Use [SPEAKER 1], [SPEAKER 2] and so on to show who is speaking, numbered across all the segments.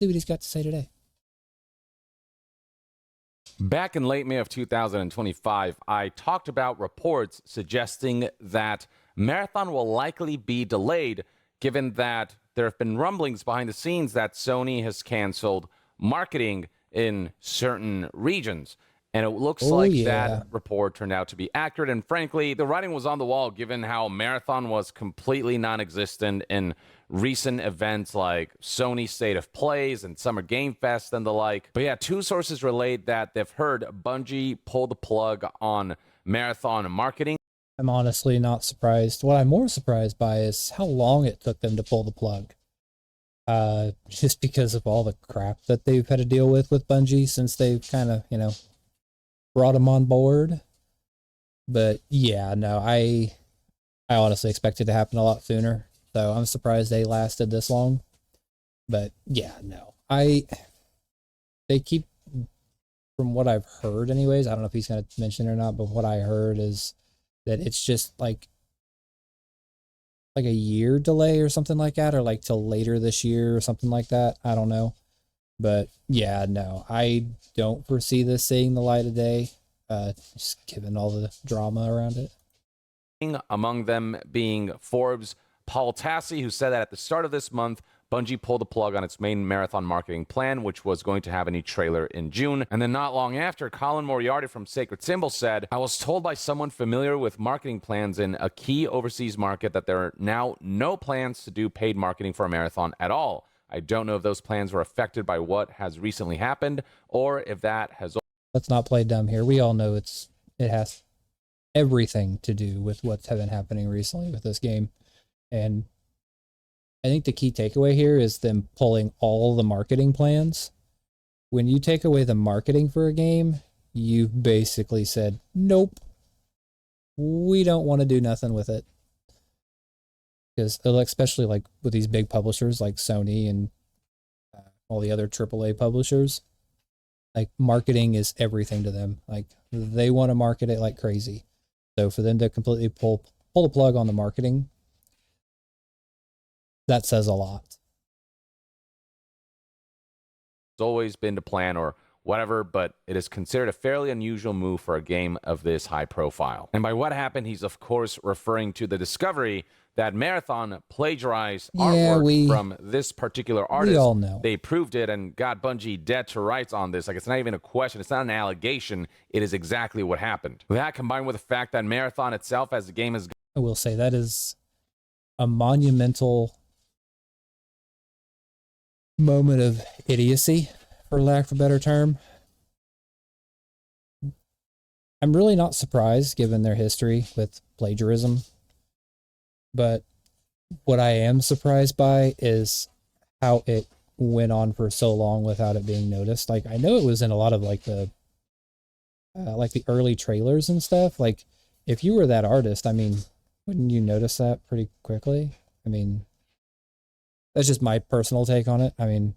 [SPEAKER 1] See what he's got to say today.
[SPEAKER 2] Back in late May of 2025, I talked about reports suggesting that Marathon will likely be delayed, given that there have been rumblings behind the scenes that Sony has canceled marketing in certain regions. And it looks like that report turned out to be accurate. And frankly, the writing was on the wall, given how Marathon was completely non-existent in recent events like Sony State of Plays and Summer Game Fest and the like. But yeah, two sources relayed that they've heard Bungie pull the plug on Marathon marketing.
[SPEAKER 1] I'm honestly not surprised. What I'm more surprised by is how long it took them to pull the plug. Just because of all the crap that they've had to deal with Bungie since they've kind of, you know, brought them on board. But yeah, no, I honestly expected it to happen a lot sooner. So I'm surprised they lasted this long. But yeah, no. They keep, from what I've heard anyways, I don't know if he's going to mention it or not, but what I heard is that it's just like a year delay or something like that, or like till later this year or something like that. I don't know. But yeah, no, I don't foresee this seeing the light of day, just given all the drama around it.
[SPEAKER 2] Among them being Forbes' Paul Tassi, who said that at the start of this month, Bungie pulled the plug on its main Marathon marketing plan, which was going to have a new trailer in June. And then not long after, Colin Moriarty from Sacred Symbol said, I was told by someone familiar with marketing plans in a key overseas market that there are now no plans to do paid marketing for a Marathon at all. I don't know if those plans were affected by what has recently happened or if that has...
[SPEAKER 1] Let's not play dumb here. We all know it has everything to do with what's been happening recently with this game. And I think the key takeaway here is them pulling all the marketing plans. When you take away the marketing for a game, you've basically said, nope, we don't want to do nothing with it. Because especially like with these big publishers like Sony and all the other AAA publishers, like marketing is everything to them. Like they want to market it like crazy. So for them to completely pull the plug on the marketing, that says a lot.
[SPEAKER 2] It's always been the plan or whatever, but it is considered a fairly unusual move for a game of this high profile. And by what happened, he's of course referring to the discovery that Marathon plagiarized artwork from this particular artist.
[SPEAKER 1] We all know.
[SPEAKER 2] They proved it and got Bungie dead to rights on this. Like, it's not even a question. It's not an allegation. It is exactly what happened. That, combined with the fact that Marathon itself, as the game has...
[SPEAKER 1] I will say that is a monumental moment of idiocy, for lack of a better term. I'm really not surprised given their history with plagiarism, but what I am surprised by is how it went on for so long without it being noticed. Like, I know it was in a lot of like the early trailers and stuff. Like, if you were that artist, I mean, wouldn't you notice that pretty quickly? I mean, that's just my personal take on it. I mean,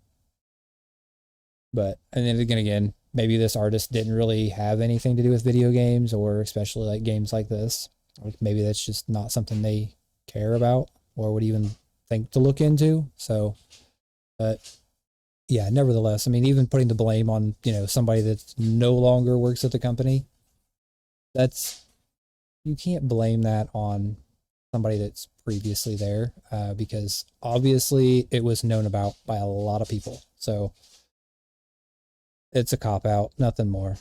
[SPEAKER 1] but, and then again, maybe this artist didn't really have anything to do with video games, or especially like games like this. Or maybe that's just not something they care about or would even think to look into. So, but yeah, nevertheless, I mean, even putting the blame on, you know, somebody that no longer works at the company, you can't blame that on somebody that's previously there, because obviously it was known about by a lot of people. So it's a cop-out, nothing more.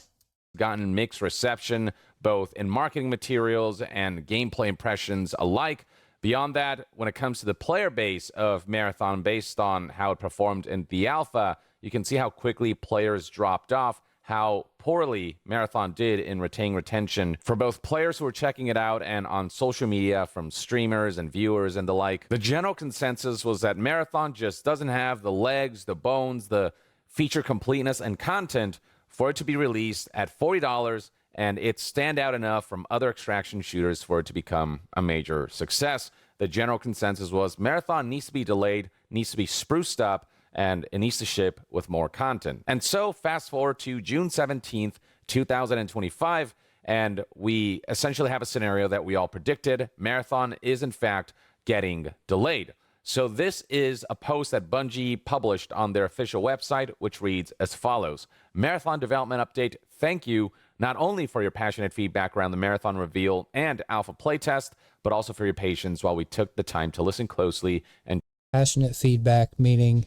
[SPEAKER 2] Gotten mixed reception, both in marketing materials and gameplay impressions alike. Beyond that, when it comes to the player base of Marathon, based on how it performed in the alpha, you can see how quickly players dropped off, how poorly Marathon did in retaining retention for both players who were checking it out and on social media from streamers and viewers and the like. The general consensus was that Marathon just doesn't have the legs, the bones, the feature completeness and content for it to be released at $40, and it's stand out enough from other extraction shooters for it to become a major success. The general consensus was Marathon needs to be delayed, needs to be spruced up, and it needs to ship with more content. And so fast forward to June 17th, 2025, and we essentially have a scenario that we all predicted. Marathon is in fact getting delayed. So this is a post that Bungie published on their official website, which reads as follows. Marathon development update. Thank you not only for your passionate feedback around the Marathon reveal and alpha playtest, but also for your patience while we took the time to listen closely and
[SPEAKER 1] Passionate feedback, meaning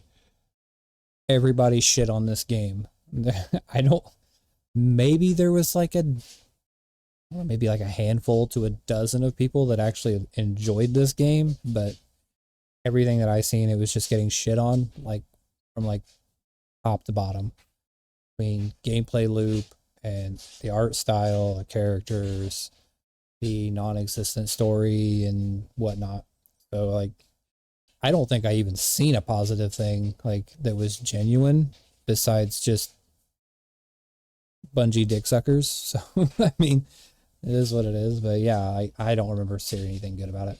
[SPEAKER 1] everybody shit on this game. I don't, maybe there was like maybe like a handful to a dozen of people that actually enjoyed this game, but everything that I seen, it was just getting shit on, like from like top to bottom. I mean, gameplay loop and the art style, the characters, the non-existent story and whatnot. So like, I don't think I even seen a positive thing like that was genuine besides just Bungie dick suckers. So I mean, it is what it is. But yeah, I don't remember seeing anything good about it.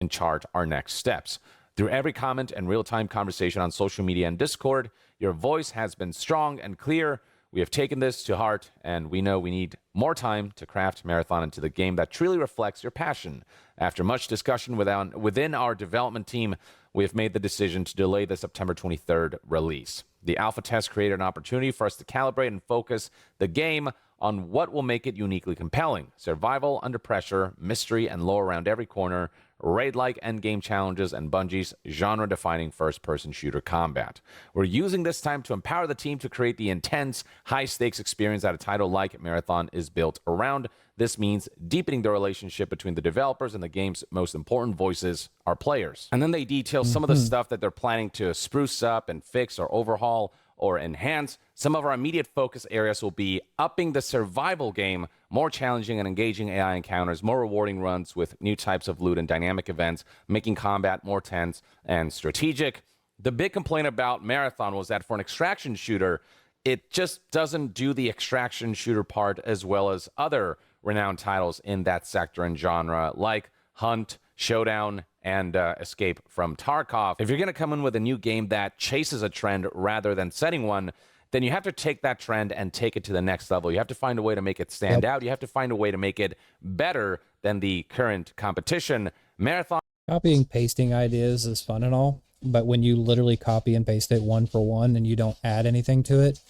[SPEAKER 2] and chart our next steps. Through every comment and real-time conversation on social media and Discord, your voice has been strong and clear. We have taken this to heart, and we know we need more time to craft Marathon into the game that truly reflects your passion. After much discussion within our development team, we have made the decision to delay the September 23rd release. The alpha test created an opportunity for us to calibrate and focus the game on what will make it uniquely compelling. Survival under pressure, mystery and lore around every corner, raid-like endgame challenges, and Bungie's genre-defining first-person shooter combat. We're using this time to empower the team to create the intense, high-stakes experience that a title like Marathon is built around. This means deepening the relationship between the developers and the game's most important voices, our players. And then they detail some of the stuff that they're planning to spruce up and fix or overhaul or enhance. Some of our immediate focus areas will be upping the survival game, more challenging and engaging AI encounters, more rewarding runs with new types of loot and dynamic events, making combat more tense and strategic. The big complaint about Marathon was that for an extraction shooter, it just doesn't do the extraction shooter part as well as other renowned titles in that sector and genre, like Hunt, Showdown, and Escape from Tarkov. If you're going to come in with a new game that chases a trend rather than setting one, then you have to take that trend and take it to the next level. You have to find a way to make it stand out. You have to find a way to make it better than the current competition. Marathon.
[SPEAKER 1] Copying, pasting ideas is fun and all, but when you literally copy and paste it one for one and you don't add anything to it,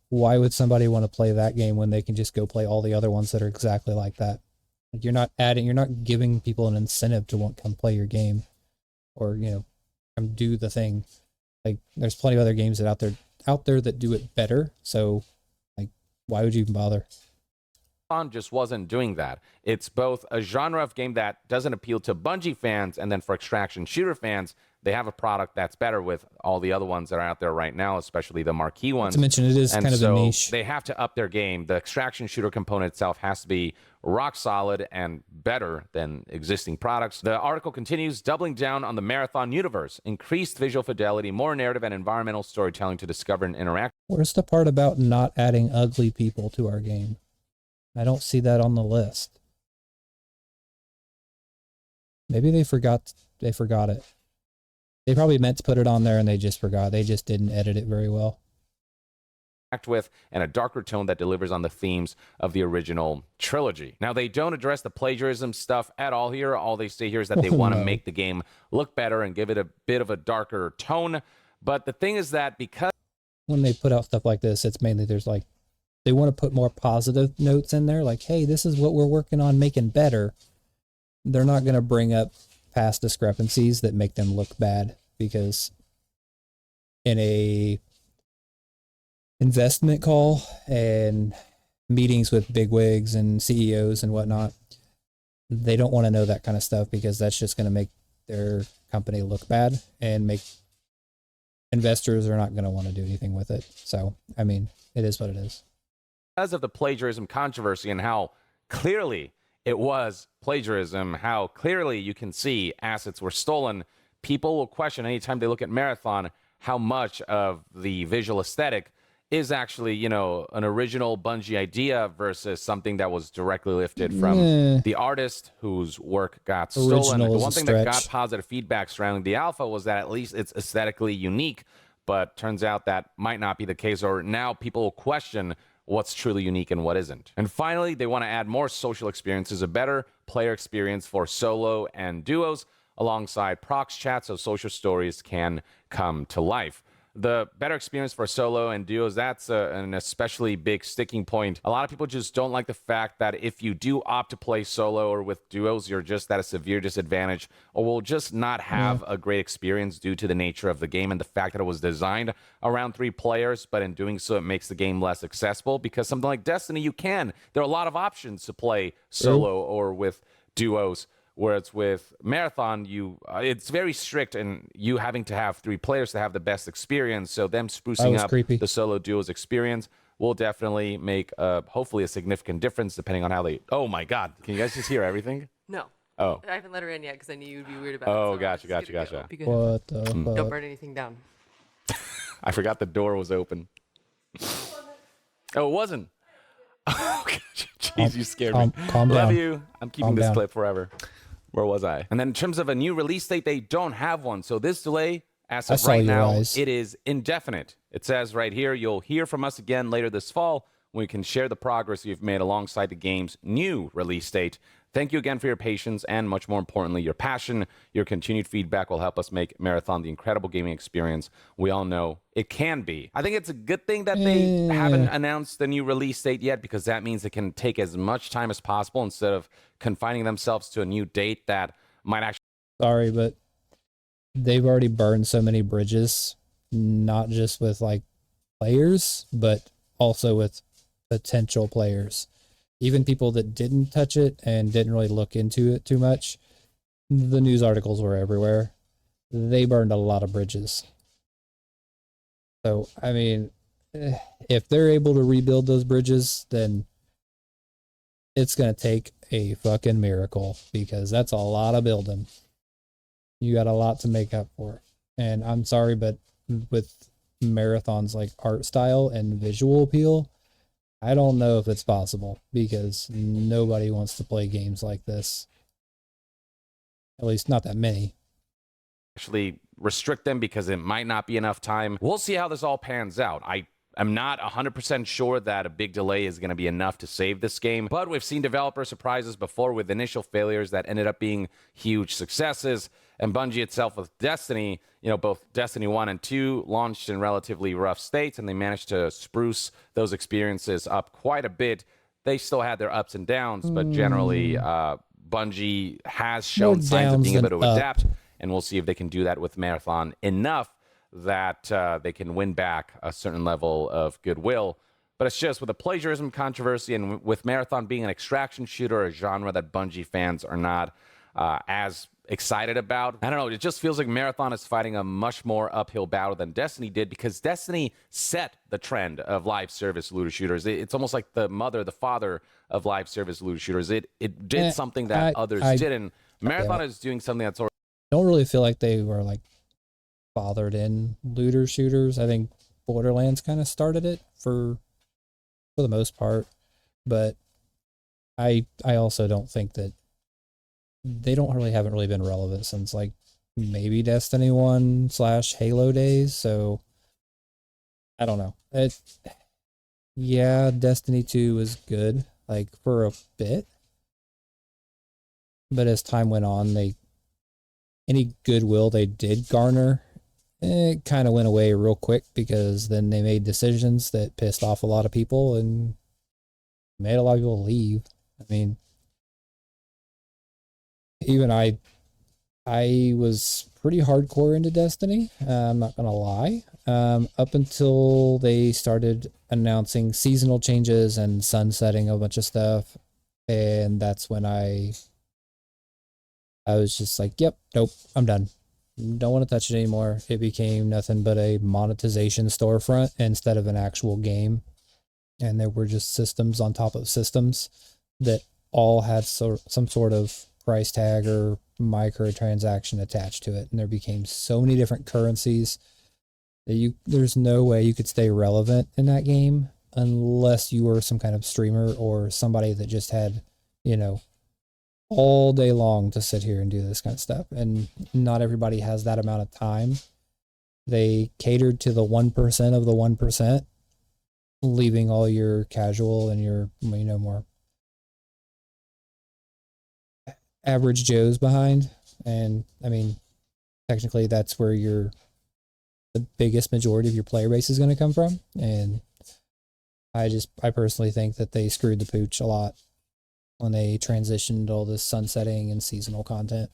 [SPEAKER 1] why would somebody want to play that game when they can just go play all the other ones that are exactly like that? Like you're not giving people an incentive to want to come play your game or, you know, come do the thing. Like there's plenty of other games that out there that do it better. So like, why would you even bother?
[SPEAKER 2] Just wasn't doing that. It's both a genre of game that doesn't appeal to Bungie fans, and then for extraction shooter fans, they have a product that's better with all the other ones that are out there right now, especially the marquee ones.
[SPEAKER 1] Not to mention, it is
[SPEAKER 2] and
[SPEAKER 1] kind of
[SPEAKER 2] so
[SPEAKER 1] a niche.
[SPEAKER 2] They have to up their game. The extraction shooter component itself has to be rock solid and better than existing products. The article continues, doubling down on the Marathon universe, increased visual fidelity, more narrative and environmental storytelling to discover and interact.
[SPEAKER 1] Where's the part about not adding ugly people to our game? I don't see that on the list. Maybe they forgot it. They probably meant to put it on there and they just forgot. They just didn't edit it very well.
[SPEAKER 2] With and a darker tone that delivers on the themes of the original trilogy. Now, they don't address the plagiarism stuff at all here. All they say here is that they want to make the game look better and give it a bit of a darker tone. But the thing is that because
[SPEAKER 1] when they put out stuff like this, it's mainly they want to put more positive notes in there, like, hey, this is what we're working on making better. They're not going to bring up past discrepancies that make them look bad, because in a investment call and meetings with bigwigs and CEOs and whatnot, they don't want to know that kind of stuff, because that's just going to make their company look bad and make investors are not going to want to do anything with it. So, I mean, it is what it is.
[SPEAKER 2] Because of the plagiarism controversy and how clearly it was plagiarism, how clearly you can see assets were stolen, people will question anytime they look at Marathon how much of the visual aesthetic is actually, you know, an original Bungie idea versus something that was directly lifted from the artist whose work got stolen. The one thing that got positive feedback surrounding the alpha was that at least it's aesthetically unique, but turns out that might not be the case, or now people will question what's truly unique and what isn't. And finally, they want to add more social experiences, a better player experience for solo and duos, alongside prox chat so social stories can come to life. The better experience for solo and duos, that's an especially big sticking point. A lot of people just don't like the fact that if you do opt to play solo or with duos, you're just at a severe disadvantage or will just not have a great experience due to the nature of the game and the fact that it was designed around 3 players, but in doing so, it makes the game less accessible because something like Destiny, there are a lot of options to play solo or with duos. Whereas with Marathon, it's very strict and you having to have 3 players to have the best experience. So them sprucing up the solo duos experience will definitely make hopefully a significant difference depending on how they... Oh my God. Can you guys just hear everything?
[SPEAKER 3] No.
[SPEAKER 2] Oh.
[SPEAKER 3] I haven't let her in yet because I knew you'd be weird about it.
[SPEAKER 2] Oh,
[SPEAKER 3] So
[SPEAKER 2] gotcha.
[SPEAKER 1] What the fuck?
[SPEAKER 3] Don't burn anything down.
[SPEAKER 2] I forgot the door was open. Oh, it wasn't. Oh, jeez, you scared me.
[SPEAKER 1] Calm down.
[SPEAKER 2] Love you. I'm keeping this clip forever. Where was I? And then in terms of a new release date, they don't have one. So this delay, as of right now, it is indefinite. It says right here, you'll hear from us again later this fall when we can share the progress you've made alongside the game's new release date. Thank you again for your patience and, much more importantly, your passion. Your continued feedback will help us make Marathon the incredible gaming experience we all know it can be. I think it's a good thing that they haven't announced the new release date yet because that means it can take as much time as possible instead of confining themselves to a new date that might actually...
[SPEAKER 1] Sorry, but they've already burned so many bridges, not just with, like, players, but also with potential players. Even people that didn't touch it and didn't really look into it too much, the news articles were everywhere. They burned a lot of bridges. So, I mean, if they're able to rebuild those bridges, then it's going to take a fucking miracle because that's a lot of building. You got a lot to make up for. And I'm sorry, but with Marathon's like art style and visual appeal, I don't know if it's possible because nobody wants to play games like this. At least not that many.
[SPEAKER 2] Actually restrict them because it might not be enough time. We'll see how this all pans out. I'm not 100% sure that a big delay is going to be enough to save this game, but we've seen developer surprises before with initial failures that ended up being huge successes. And Bungie itself with Destiny, both Destiny 1 and 2 launched in relatively rough states, and they managed to spruce those experiences up quite a bit. They still had their ups and downs, but generally, Bungie has shown signs of being able to adapt, and we'll see if they can do that with Marathon enough that they can win back a certain level of goodwill. But it's just with the plagiarism controversy and with Marathon being an extraction shooter, a genre that Bungie fans are not as excited about. I don't know, it just feels like Marathon is fighting a much more uphill battle than Destiny did because Destiny set the trend of live service looter shooters. It's almost like the father of live service looter shooters. It did something that others didn't. Marathon is doing something that's already...
[SPEAKER 1] I don't really feel like they were like bothered in looter shooters. I think Borderlands kind of started it for the most part, but I also don't think that they haven't really been relevant since like maybe Destiny 1/Halo days. So I don't know. Destiny 2 was good like for a bit, but as time went on, any goodwill they did garner, it kind of went away real quick because then they made decisions that pissed off a lot of people and made a lot of people leave. I mean, even I was pretty hardcore into Destiny. I'm not gonna lie. Up until they started announcing seasonal changes and sunsetting a bunch of stuff, and that's when I was just like, "Yep, nope, I'm done. Don't want to touch it anymore." It became nothing but a monetization storefront instead of an actual game, and there were just systems on top of systems that all had some sort of price tag or microtransaction attached to it, and there became so many different currencies that there's no way you could stay relevant in that game unless you were some kind of streamer or somebody that just had all day long to sit here and do this kind of stuff, and not everybody has that amount of time. They catered to the 1% of the 1%, leaving all your casual and your more average Joes behind. and I mean, technically that's where the biggest majority of your player base is going to come from, and I personally think that they screwed the pooch a lot when they transitioned all this sunsetting and seasonal content.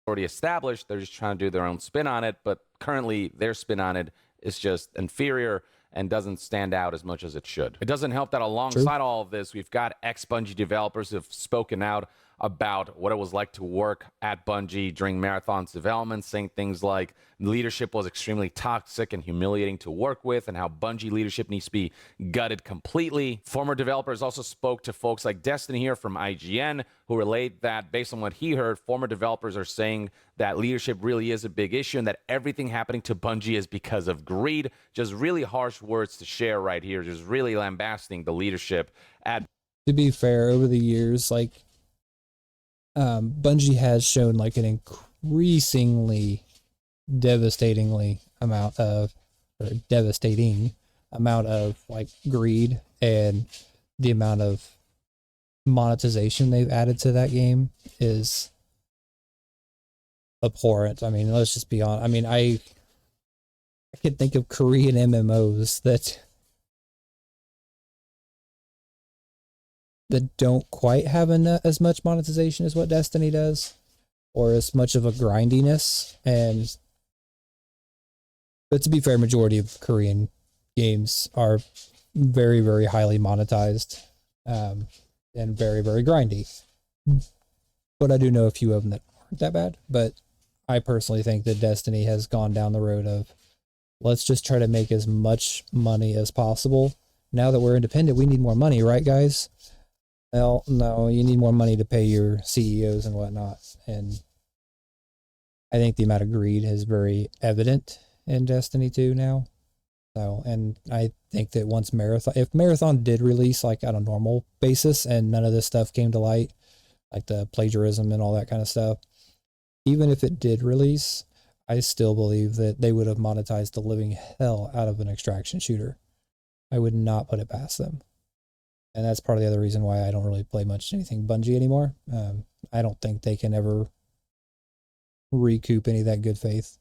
[SPEAKER 2] Already established, they're just trying to do their own spin on it, but currently their spin on it is just inferior and doesn't stand out as much as it should. It doesn't help that alongside all of this, we've got ex-Bungie developers who have spoken out about what it was like to work at Bungie during Marathon's development, saying things like leadership was extremely toxic and humiliating to work with, and how Bungie leadership needs to be gutted completely. Former developers also spoke to folks like Destiny here from IGN, who relate that based on what he heard, former developers are saying that leadership really is a big issue and that everything happening to Bungie is because of greed. Just really harsh words to share right here, just really lambasting the leadership at.
[SPEAKER 1] To be fair, over the years, like, Bungie has shown like an increasingly devastating amount of like greed, and the amount of monetization they've added to that game is abhorrent. I mean, let's just be honest. I mean, I could think of Korean MMOs that don't quite have as much monetization as what Destiny does, or as much of a grindiness. But to be fair, majority of Korean games are very, very highly monetized, and very, very grindy. But I do know a few of them that aren't that bad. But I personally think that Destiny has gone down the road of, let's just try to make as much money as possible. Now that we're independent, we need more money, right, guys? Well, no, you need more money to pay your CEOs and whatnot. And I think the amount of greed is very evident in Destiny 2 now. So, and I think that once if Marathon did release like on a normal basis and none of this stuff came to light, like the plagiarism and all that kind of stuff, even if it did release, I still believe that they would have monetized the living hell out of an extraction shooter. I would not put it past them. And that's part of the other reason why I don't really play much anything Bungie anymore. I don't think they can ever recoup any of that good faith.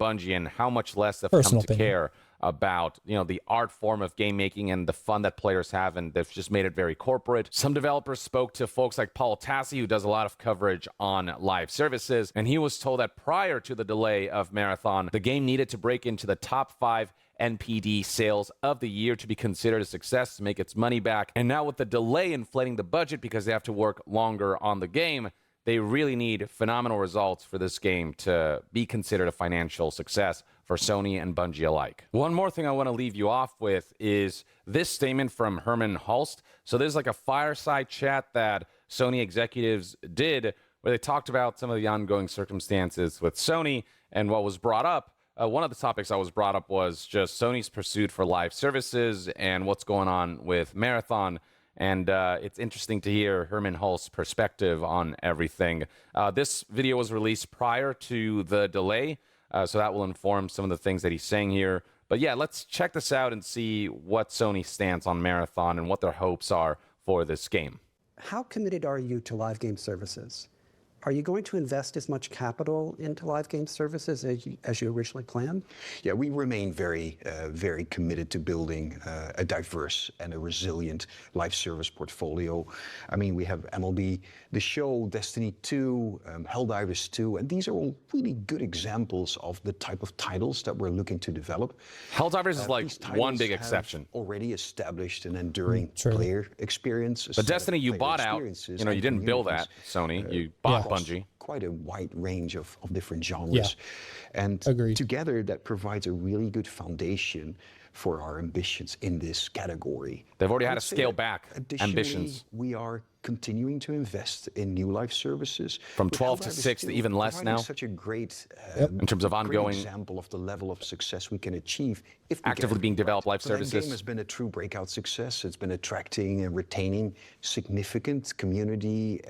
[SPEAKER 2] Bungie and how much less they've
[SPEAKER 1] Personal
[SPEAKER 2] come to
[SPEAKER 1] opinion.
[SPEAKER 2] care about, the art form of game making and the fun that players have, and they've just made it very corporate. Some developers spoke to folks like Paul Tassi, who does a lot of coverage on live services, and he was told that prior to the delay of Marathon, the game needed to break into the top 5 NPD sales of the year to be considered a success, to make its money back. And now with the delay inflating the budget because they have to work longer on the game, they really need phenomenal results for this game to be considered a financial success for Sony and Bungie alike. One more thing I want to leave you off with is this statement from Herman Hulst. So there's like a fireside chat that Sony executives did where they talked about some of the ongoing circumstances with Sony, and what was brought up. One of the topics that was brought up was just Sony's pursuit for live services and what's going on with Marathon. And it's interesting to hear Herman Hulst's perspective on everything. This video was released prior to the delay, so that will inform some of the things that he's saying here. But yeah, let's check this out and see what Sony stands on Marathon and what their hopes are for this game.
[SPEAKER 4] How committed are you to live game services? Are you going to invest as much capital into live game services as you originally planned?
[SPEAKER 5] Yeah, we remain very committed to building a diverse and a resilient live service portfolio. I mean, we have MLB The Show, Destiny 2, Helldivers 2, and these are all really good examples of the type of titles that we're looking to develop.
[SPEAKER 2] Helldivers is like one big exception.
[SPEAKER 5] Already established an enduring player experience.
[SPEAKER 2] But Destiny, you bought out. You didn't build that, Sony. You bought Bungie.
[SPEAKER 5] Quite a wide range of different genres. And together that provides a really good foundation for our ambitions in this category.
[SPEAKER 2] They've already had to scale back ambitions.
[SPEAKER 5] We are continuing to invest in new live services.
[SPEAKER 2] From 12 to 6 to even less now.
[SPEAKER 5] Such a great
[SPEAKER 2] in terms of ongoing
[SPEAKER 5] example of the level of success we can achieve if we
[SPEAKER 2] actively being developed live services.
[SPEAKER 5] The game has been a true breakout success. It's been attracting and retaining significant community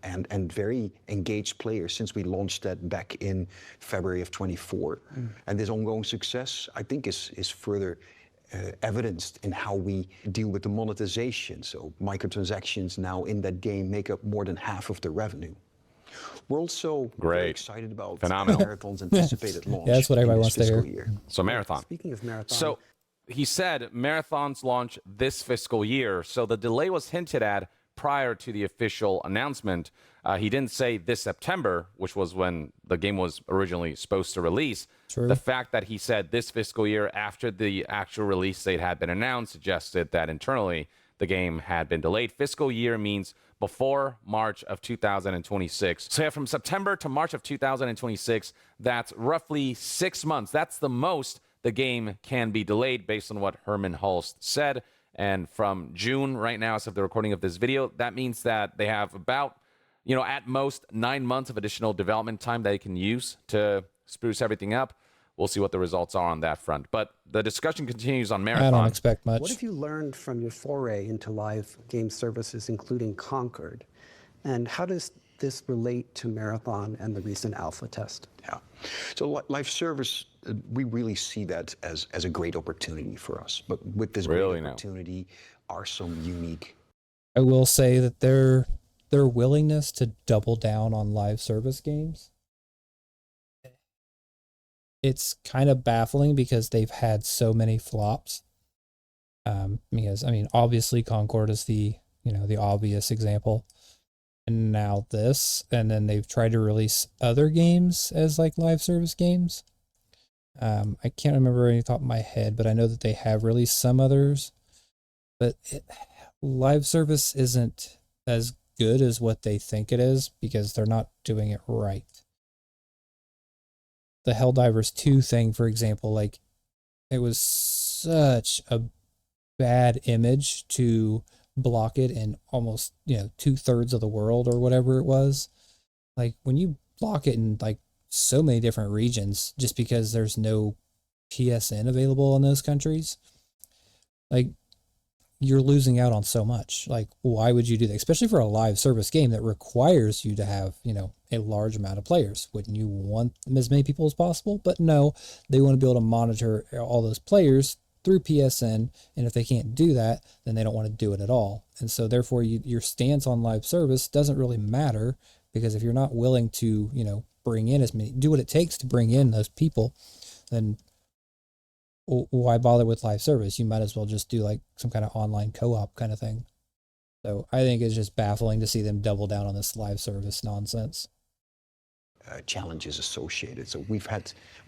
[SPEAKER 5] and very engaged players since we launched that back in February of 24. And this ongoing success, I think, is further evidenced in how we deal with the monetization. So microtransactions now in that game make up more than half of the revenue. We're also very
[SPEAKER 2] Great.
[SPEAKER 5] excited about
[SPEAKER 2] Phenomenal.
[SPEAKER 5] Marathon's anticipated launch
[SPEAKER 1] Yeah, that's what
[SPEAKER 5] in
[SPEAKER 1] everybody
[SPEAKER 5] this
[SPEAKER 1] wants to
[SPEAKER 5] fiscal
[SPEAKER 1] hear.
[SPEAKER 5] year.
[SPEAKER 2] So Marathon.
[SPEAKER 4] Speaking of Marathon,
[SPEAKER 2] So he said Marathon's launch this fiscal year. So the delay was hinted at prior to the official announcement. He didn't say this September, which was when the game was originally supposed to release.
[SPEAKER 1] True.
[SPEAKER 2] The fact that he said this fiscal year after the actual release date had been announced suggested that internally the game had been delayed. Fiscal year means before March of 2026. So yeah, from September to March of 2026, that's roughly 6 months. That's the most the game can be delayed based on what Herman Hulst said. And from June right now, as of the recording of this video, that means that they have about, at most 9 months of additional development time they can use to spruce everything up. We'll see what the results are on that front. But the discussion continues on Marathon.
[SPEAKER 1] I don't expect much.
[SPEAKER 4] what have you learned from your foray into live game services, including Concord? And how does this relate to Marathon and the recent alpha test?
[SPEAKER 5] Yeah. So live service, we really see that as a great opportunity for us. But with this
[SPEAKER 2] Really
[SPEAKER 5] great
[SPEAKER 2] now.
[SPEAKER 5] opportunity are some unique
[SPEAKER 1] I will say that their willingness to double down on live service games, it's kind of baffling because they've had so many flops. Because obviously Concord is the obvious example, and now this, and then they've tried to release other games as like live service games. I can't remember any top of my head, but I know that they have released some others. But live service isn't as good as what they think it is because they're not doing it right. The Helldivers 2 thing, for example, like it was such a bad image to block it in almost 2/3 of the world or whatever it was. Like when you block it in like so many different regions just because there's no PSN available in those countries, like you're losing out on so much. Like, why would you do that? Especially for a live service game that requires you to have, a large amount of players. Wouldn't you want as many people as possible? But no, they want to be able to monitor all those players through PSN. And if they can't do that, then they don't want to do it at all. And so therefore your stance on live service doesn't really matter, because if you're not willing to, bring in as many, do what it takes to bring in those people, then why bother with live service? You might as well just do like some kind of online co-op kind of thing. So I think it's just baffling to see them double down on this live service nonsense.
[SPEAKER 5] Challenges associated. So we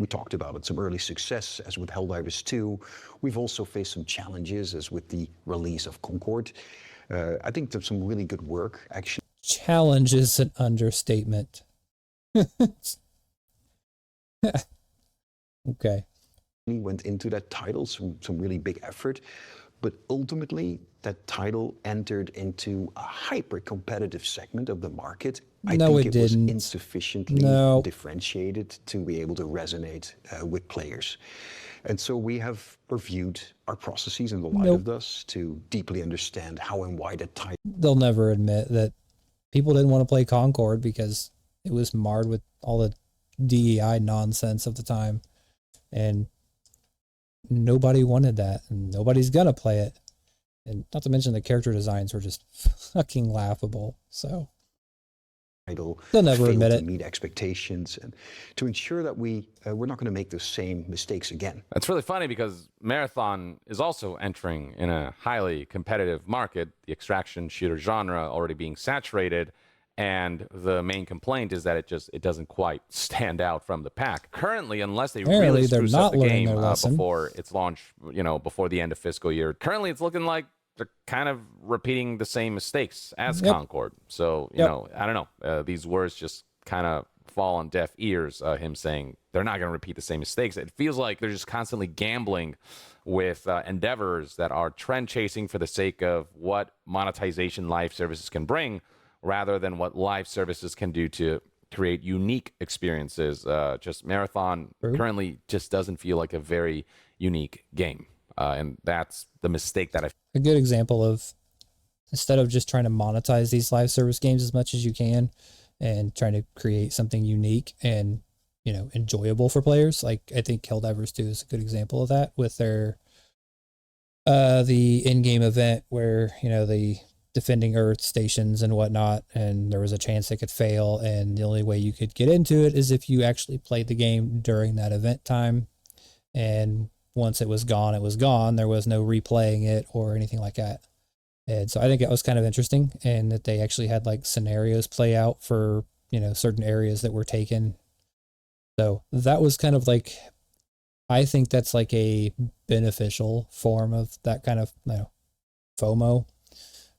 [SPEAKER 5] talked about it, some early success as with Helldivers 2. We've also faced some challenges as with the release of Concord. I think there's some really good work actually.
[SPEAKER 1] Challenge is an understatement. Okay.
[SPEAKER 5] Went into that title, some really big effort, but ultimately that title entered into a hyper competitive segment of the market. I
[SPEAKER 1] No,
[SPEAKER 5] think
[SPEAKER 1] it
[SPEAKER 5] it was
[SPEAKER 1] didn't.
[SPEAKER 5] insufficiently
[SPEAKER 1] No.
[SPEAKER 5] differentiated to be able to resonate with players. And so we have reviewed our processes in the light of this to deeply understand how and why that title
[SPEAKER 1] They'll never admit that people didn't want to play Concord because it was marred with all the DEI nonsense of the time. And nobody wanted that, and nobody's gonna play it. And not to mention the character designs were just fucking laughable. So they'll never
[SPEAKER 5] failed
[SPEAKER 1] admit
[SPEAKER 5] to
[SPEAKER 1] it.
[SPEAKER 5] meet expectations, and to ensure that we're not going to make those same mistakes again.
[SPEAKER 2] That's really funny because Marathon is also entering in a highly competitive market, the extraction shooter genre already being saturated, and the main complaint is that it doesn't quite stand out from the pack. Currently, unless they
[SPEAKER 1] Apparently,
[SPEAKER 2] really
[SPEAKER 1] they're
[SPEAKER 2] spruce
[SPEAKER 1] not
[SPEAKER 2] up the
[SPEAKER 1] learning
[SPEAKER 2] game
[SPEAKER 1] their lesson.
[SPEAKER 2] before its launch, before the end of fiscal year, currently it's looking like they're kind of repeating the same mistakes as Concord. So, I don't know. These words just kind of fall on deaf ears, him saying they're not going to repeat the same mistakes. It feels like they're just constantly gambling with endeavors that are trend chasing for the sake of what monetization live services can bring, rather than what live services can do to create unique experiences. Just Marathon currently just doesn't feel like a very unique game. And that's the mistake that
[SPEAKER 1] A good example of, instead of just trying to monetize these live service games as much as you can and trying to create something unique and, enjoyable for players, like I think Helldivers 2 is a good example of that with their The in-game event where, the defending Earth stations and whatnot, and there was a chance it could fail, and the only way you could get into it is if you actually played the game during that event time. And once it was gone, it was gone. There was no replaying it or anything like that. And so I think it was kind of interesting, and that they actually had like scenarios play out for, certain areas that were taken. So that was kind of like, I think that's like a beneficial form of that kind of, FOMO.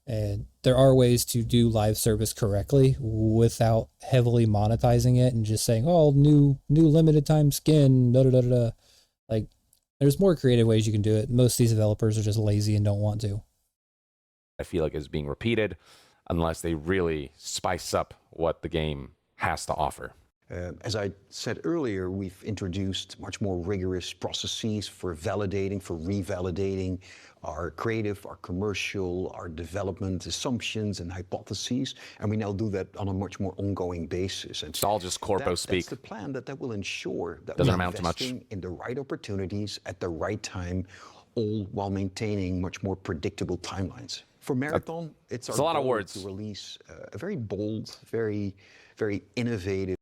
[SPEAKER 1] And there are ways to do live service correctly without heavily monetizing it and just saying, oh, new limited time skin, da da da da. Like, there's more creative ways you can do it. Most of these developers are just lazy and don't want to.
[SPEAKER 2] I feel like is being repeated unless they really spice up what the game has to offer.
[SPEAKER 5] As I said earlier, we've introduced much more rigorous processes for validating, for revalidating our creative, our commercial, our development assumptions and hypotheses, and we now do that on a much more ongoing basis. And
[SPEAKER 2] it's all just corpo speak.
[SPEAKER 5] That's the plan that will ensure that
[SPEAKER 2] doesn't
[SPEAKER 5] we're
[SPEAKER 2] amount to much.
[SPEAKER 5] investing in the right opportunities at the right time, all while maintaining much more predictable timelines. For Marathon, it's our
[SPEAKER 2] a lot of
[SPEAKER 5] goal
[SPEAKER 2] words
[SPEAKER 5] to release a very bold, very innovative.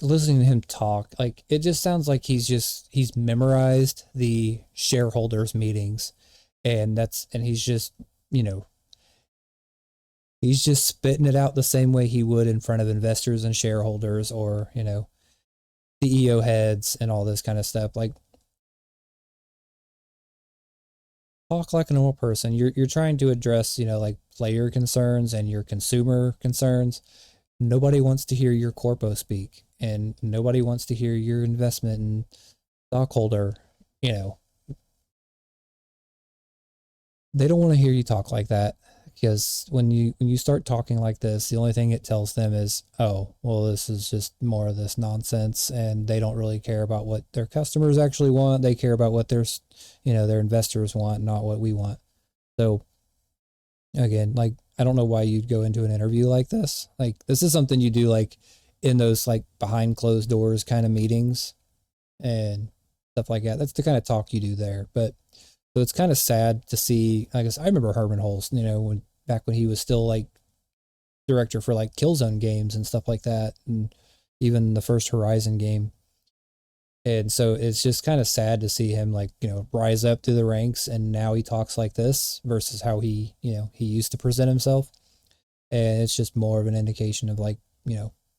[SPEAKER 1] Listening to him talk, like, it just sounds like he's memorized the shareholders meetings, and he's just, he's just spitting it out the same way he would in front of investors and shareholders, or, CEO heads and all this kind of stuff. Like, talk like a normal person. You're trying to address, like, player concerns and your consumer concerns. Nobody wants to hear your corpo speak, and nobody wants to hear your investment and stockholder, They don't want to hear you talk like that, because when you start talking like this, the only thing it tells them is, oh, well, this is just more of this nonsense, and they don't really care about what their customers actually want. They care about what their investors want, not what we want. So again, like, I don't know why you'd go into an interview like this. Like, this is something you do, like, in those, like, behind closed doors kind of meetings and stuff like that. That's the kind of talk you do there. But so it's kind of sad to see. I guess I remember Herman Hulst, back when he was still, like, director for, like, Killzone games and stuff like that, and even the first Horizon game. And so it's just kind of sad to see him, like, rise up through the ranks, and now he talks like this versus how he used to present himself. And it's just more of an indication of, like,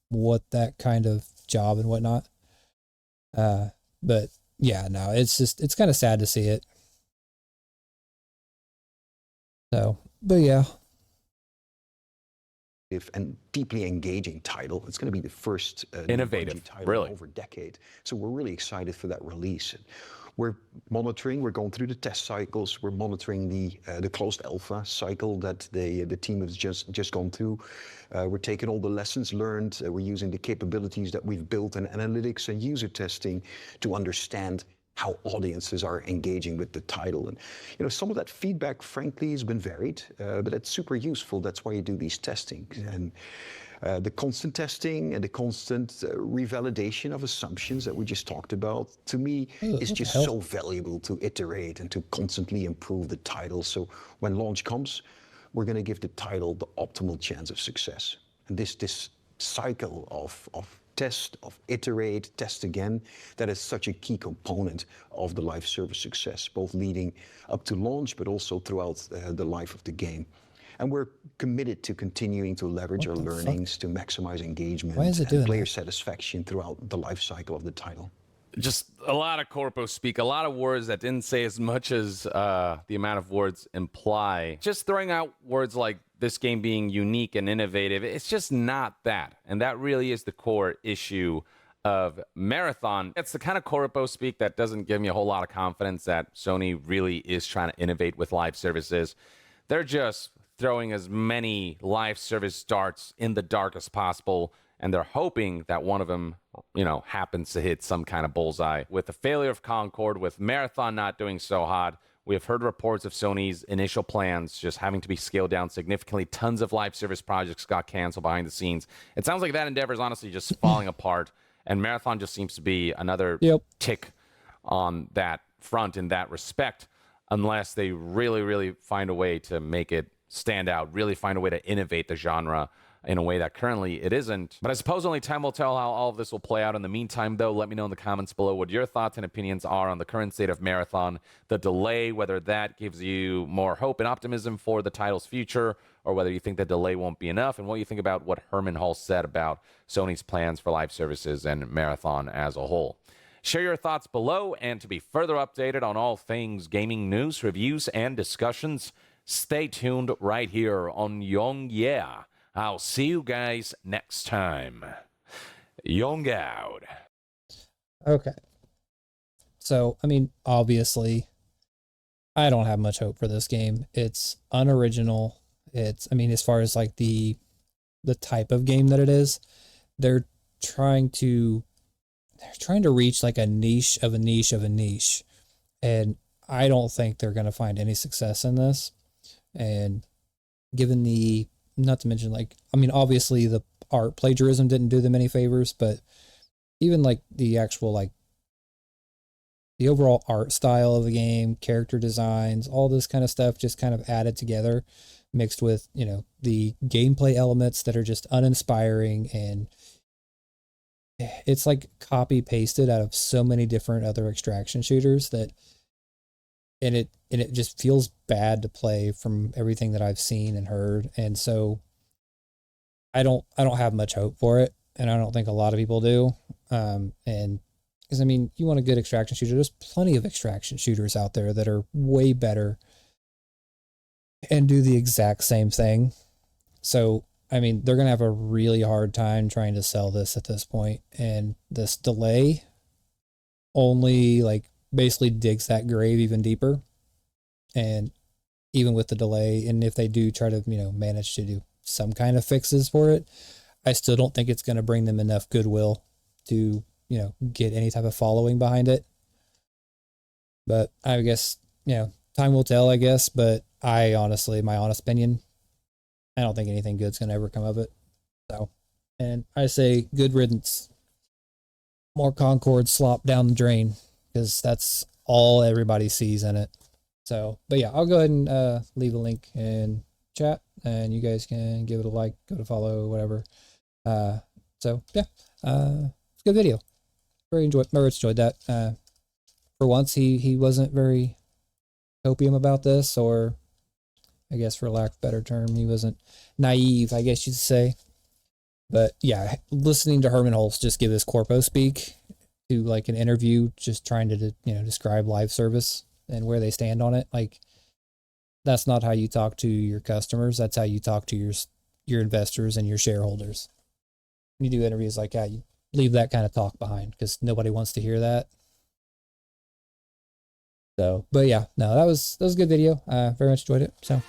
[SPEAKER 1] what that kind of job and whatnot. But yeah, no, it's kind of sad to see it. So, but yeah.
[SPEAKER 5] And deeply engaging title. It's going to be the first
[SPEAKER 2] innovative
[SPEAKER 5] title
[SPEAKER 2] really
[SPEAKER 5] in over a decade. So we're really excited for that release. We're monitoring. We're going through the test cycles. We're monitoring the closed alpha cycle that the team has just gone through. We're taking all the lessons learned. We're using the capabilities that we've built in analytics and user testing to understand how audiences are engaging with the title. And some of that feedback, frankly, has been varied, but it's super useful. That's why you do these testing. And the constant testing and the constant revalidation of assumptions that we just talked about, to me, is just so valuable to iterate and to constantly improve the title. So when launch comes, we're going to give the title the optimal chance of success. And this cycle of test, of iterate, test again, that is such a key component of the live service success, both leading up to launch, but also throughout the life of the game. And we're committed to continuing to leverage our learnings to maximize engagement and player satisfaction throughout the life cycle of the title.
[SPEAKER 2] Just a lot of corpo speak, a lot of words that didn't say as much as the amount of words imply. Just throwing out words like this game being unique and innovative, it's just not that. And that really is the core issue of Marathon. It's the kind of corpo speak that doesn't give me a whole lot of confidence that Sony really is trying to innovate with live services. They're just throwing as many live service darts in the dark as possible, and they're hoping that one of them, happens to hit some kind of bullseye. With the failure of Concord, with Marathon not doing so hot, we have heard reports of Sony's initial plans just having to be scaled down significantly. Tons of live service projects got canceled behind the scenes. It sounds like that endeavor is honestly just falling apart, and Marathon just seems to be another tick on that front in that respect. unless they really, really find a way to make it stand out, really find a way to innovate the genre in a way that currently it isn't. But I suppose only time will tell how all of this will play out. In the meantime, though, let me know in the comments below what your thoughts and opinions are on the current state of Marathon, the delay, whether that gives you more hope and optimism for the title's future, or whether you think the delay won't be enough, and what you think about what Hermen Hulst said about Sony's plans for live services and Marathon as a whole. Share your thoughts below, and to be further updated on all things gaming news, reviews, and discussions, stay tuned right here on Young Yeah. I'll see you guys next time. Young out.
[SPEAKER 1] Okay. So, I mean, obviously, I don't have much hope for this game. It's unoriginal. It's, I mean, as far as like the type of game that it is, they're trying to reach like a niche of a niche of a niche. And I don't think they're going to find any success in this. And given the, not to mention, like, I mean, obviously the art plagiarism didn't do them any favors, but even like the actual, like, the overall art style of the game, character designs, all this kind of stuff just kind of added together, mixed with, you know, the gameplay elements that are just uninspiring, and it's like copy pasted out of so many different other extraction shooters that, and it just feels bad to play from everything that I've seen and heard. And so I don't have much hope for it, and I don't think a lot of people do. And because, I mean, you want a good extraction shooter, there's plenty of extraction shooters out there that are way better and do the exact same thing. So, I mean, they're going to have a really hard time trying to sell this at this point. And this delay only, like, basically digs that grave even deeper. And even with the delay, and if they do try to, you know, manage to do some kind of fixes for it, I still don't think it's going to bring them enough goodwill to, you know, get any type of following behind it. But I guess, you know, time will tell, I guess. But I honestly, my honest opinion, I don't think anything good's going to ever come of it. So, and I say good riddance. More Concord slop down the drain, because that's all everybody sees in it. So, but yeah, I'll go ahead and leave a link in chat, and you guys can give it a like, go to follow, whatever. So yeah, it's a good video. Very enjoyed that. For once, he wasn't very copium about this, or I guess for lack of a better term, he wasn't naive, I guess you'd say. But yeah, listening to Hermen Hulst just give his corpo speak to like an interview, just trying to, you know, describe live service and where they stand on it. Like, that's not how you talk to your customers. That's how you talk to your investors and your shareholders. When you do interviews like that, you leave that kind of talk behind, because nobody wants to hear that. So, but yeah, no, that was a good video. Very much enjoyed it. So